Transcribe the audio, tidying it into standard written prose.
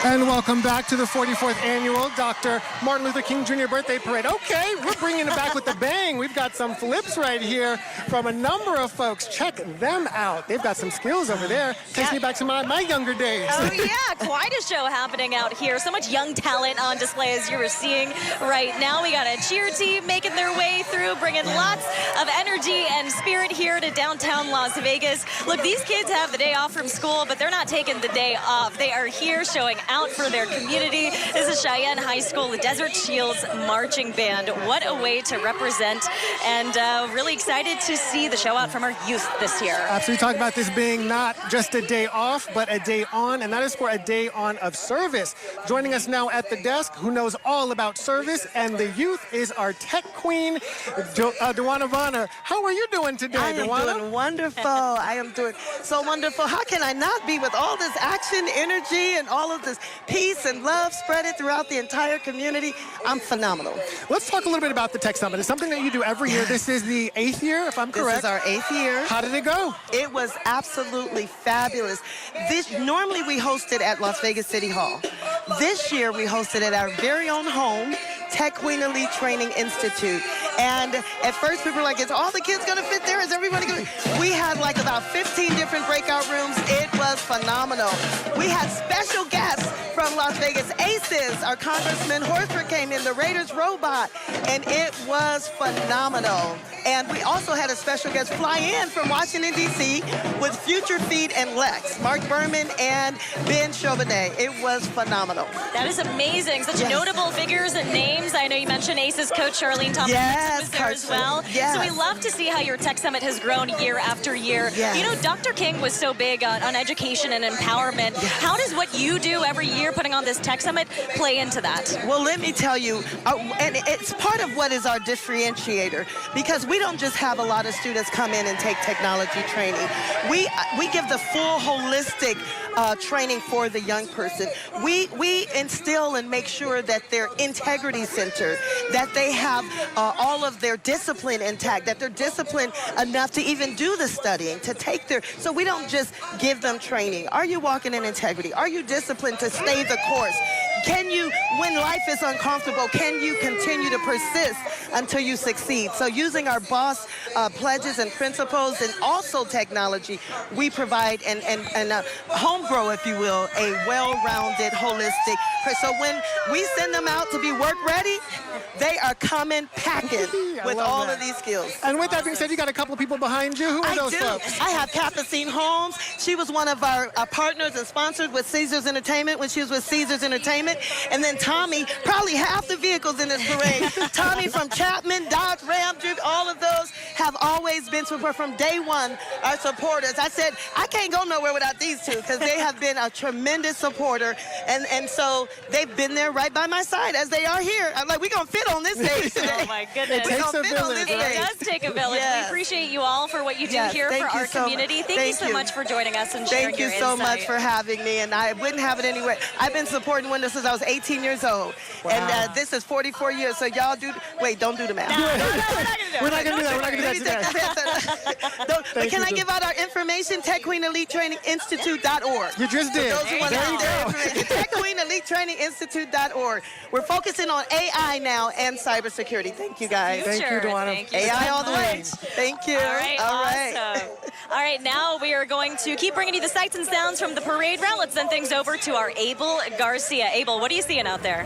And welcome back to the 44th annual Dr. Martin Luther King Jr. birthday parade. Okay, we're bringing it back with the bang. We've got some flips right here from a number of folks. Check them out. They've got some skills over there. Takes me back to my younger days. Oh, yeah, quite a show happening out here. So much young talent on display, as you were seeing right now. We got a cheer team making their way through, bringing lots of energy and spirit here to downtown Las Vegas. Look, these kids have the day off from school, but they're not taking the day off. They are here showing out for their community. This is Cheyenne High School, the Desert Shields Marching Band. What a way to represent, and really excited to see the show out from our youth this year. Absolutely. Talk about this being not just a day off, but a day on, and that is for a day on of service. Joining us now at the desk, who knows all about service and the youth, is our tech queen, Dewana Bonner. How are you doing today, Dewana? I am doing wonderful. I am doing so wonderful. How can I not be with all this action, energy, and all of this peace and love spread it throughout the entire community? I'm phenomenal. Let's talk a little bit about the Tech Summit. It's something that you do every year. This is the 8th year, if I'm correct. This is our 8th year. How did it go? It was absolutely fabulous. Normally we host it at Las Vegas City Hall. This year we hosted it at our very own home, Tech Queen Elite Training Institute. And at first people were like, is all the kids gonna fit there? Is everybody gonna? We had like about 15 different breakout rooms. It was phenomenal. We had special guests from Las Vegas Aces. Our Congressman Horford came in, the Raiders robot, and it was phenomenal. And we also had a special guest fly in from Washington, D.C. with Future Feed and Lex, Mark Berman and Ben Chauvenet. It was phenomenal. That is amazing. Such notable figures and names. I know you mentioned Aces coach Charlene Thompson was there as well. Yes. So we love to see how your Tech Summit has grown year after year. Yes. You know, Dr. King was so big on education and empowerment. Yes. How does what you do every year, putting on this Tech Summit, play into that? Well, let me tell you, and it's part of what is our differentiator, because we don't just have a lot of students come in and take technology training. We give the full holistic training for the young person. We instill and make sure that they're integrity centered, that they have all of their discipline intact, that they're disciplined enough to even do the studying, to take their, so we don't just give them training. Are you walking in integrity? Are you disciplined to stay the course? Can you, when life is uncomfortable, can you continue to persist until you succeed? So using our BOSS pledges and principles and also technology, we provide and home grow, if you will, a well-rounded, holistic. So when we send them out to be work ready, they are coming packing with all of these skills. And with that being said, you got a couple of people behind you. Who are those folks? I have Capucine Holmes. She was one of our partners and sponsors with Caesars Entertainment when she was with Caesars Entertainment. And then Tommy, probably half the vehicles in this parade. Tommy from Chapman, Dodge, Ram, Duke, all of those have always been support from day one, our supporters. I said, I can't go nowhere without these two, because they have been a tremendous supporter. And so they've been there right by my side as they are here. I'm like, we're going to fit on this stage today. Oh, my goodness. It takes a village. It does take a village. Yes. We appreciate you all for what you do here for our community. Thank you so much for joining us and sharing your insight. Thank you so much for having me, and I wouldn't have it anyway. I've been supporting Windows since I was 18 years old, and this is 44 years, so y'all do, wait, don't do the math. We're not going to do that. We're not going to do that today. But can I give out our information? TechQueenEliteTrainingInstitute.org. You just did. Those who want There you go. TechQueenEliteTrainingInstitute.org. We're focusing on AI now and cybersecurity. Thank you, guys. Thank you, Dewana. Thank you AI so all the way. much. Thank you. All right, Awesome. All right, now we are going to keep bringing you the sights and sounds from the parade route. Let's send things over to our Abel Garcia. Abel, what are you seeing out there?